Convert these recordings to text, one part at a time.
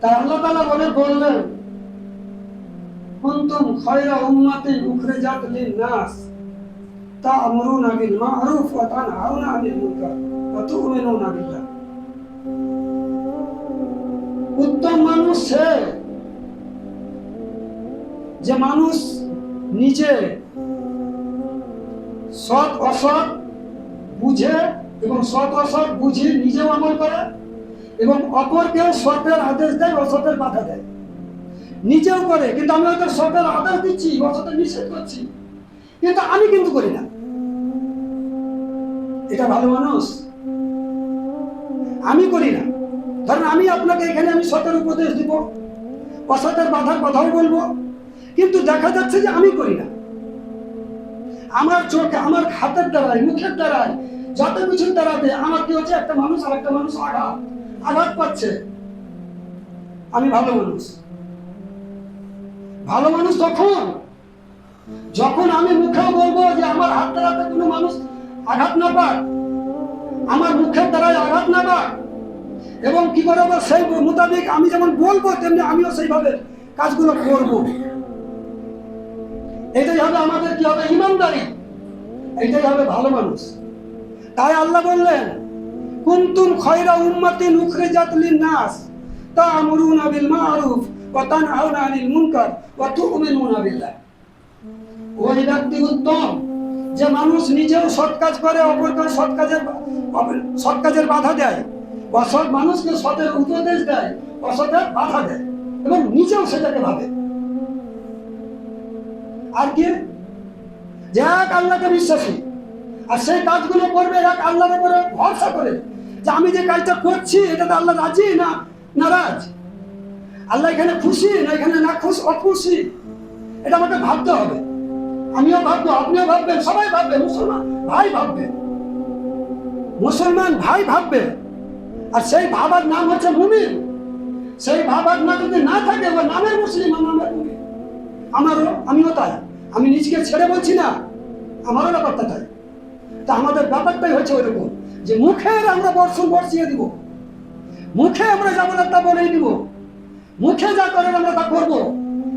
তাই আল্লাহ তাআলা বললেন কুনতুম খায়রা উম্মাতিন উখরিজাত লিন-নাস তা'মুরুনা বিল মা'রুফ ওয়া তানহাউনা আনিল মুনকার ওয়া তু'মিনুনা বিল্লাহ। উত্তম মানুষ সে যে মানুষ নিজে সৎ অসৎ বুঝে এবং সৎ অসৎ বুঝে নিজেও আমল করে এবং অপরকেও সতের আদেশ দেয়, অসতের বাধা দেয়। নিজেও করে, কিন্তু আমি হয়তো সতের আদেশ দিচ্ছি, অসতের নিষেধ করছি, কিন্তু আমি কিন্তু করি না। এটা ভালো মানুষ? আমি করি না। ধরেন আমি আপনাকে এখানে আমি সতের উপদেশ দিব, অসতের বাধার কথাও বলবো, কিন্তু দেখা যাচ্ছে যে আমি করি না। আমার চোখে, আমার হাতের দ্বারাই, মুখের দ্বারাই, যত কিছুর দ্বারাতে আমার কি হচ্ছে, একটা মানুষ আর একটা মানুষ আঘাত পাচ্ছে। আমি ভালো মানুষ? ভালো মানুষ যখন আমি মুখেও বলবো যে আমার হাত দ্বারাতে কোনো মানুষ আঘাত না পায়, আমার মুখের দ্বারাই আঘাত না পায়, এবং কি করবো সেই মোতাবেক আমি যেমন বলবো তেমনি আমিও সেইভাবে কাজগুলো করব। এটাই হবে আমাদের কি হবে, ইমানদারি। এটাই হবে ভালো মানুষ। তাই আল্লাহ বললেন কুনতুম খায়রা উম্মাতিন উখরিজাত লিন-নাস তা'মুরুনা বিল মা'রুফ ওয়া তানহাউনা আনিল মুনকার ওয়া তু'মিনুনা বিল্লাহ। ওই ব্যক্তি উত্তম যে মানুষ নিজেও সৎ কাজ করে, অপরকে সৎ কাজের বাধা দেয়, অসৎ মানুষকে সতের উপদেশ দেয়, অসতের বাধা দেয় এবং নিজেও সেটাকে ভাবে। আর কি, যে এক আল্লাহকে বিশ্বাসী আর সেই কাজগুলো করবে এক আল্লাহর উপরে ভরসা করে যে আমি যে কাজটা করছি এটাতে আল্লাহ রাজি না নারাজ, আল্লাহ এখানে খুশি না এখানে না অখুশি, এটা আমাকে ভাবতে হবে। আমিও ভাববো, আপনিও ভাববেন, সবাই ভাববে, মুসলমান ভাই ভাববে, মুসলমান ভাই ভাববে। আর সেই ভাবার নাম হচ্ছে মুমিন। সেই ভাবার নাম যদি না থাকে, ওই নামের মুসলিম, নামের মুমিন। আমিও তাই। আমি নিজেকে ছেড়ে বলছি না, আমারও ব্যাপারটা তাই। তা আমাদের ব্যাপারটাই হচ্ছে ওইরকম যে মুখের আমরা বর্ষণ বর্ষিয়ে দিব, মুখে আমরা যা বলার তা বলেই দিব, মুখে যা করেন আমরা তা করবো,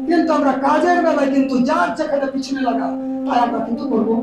কিন্তু আমরা কাজের বেলায় কিন্তু যার যেখানে পিছনে লাগা তাই আমরা কিন্তু করবো।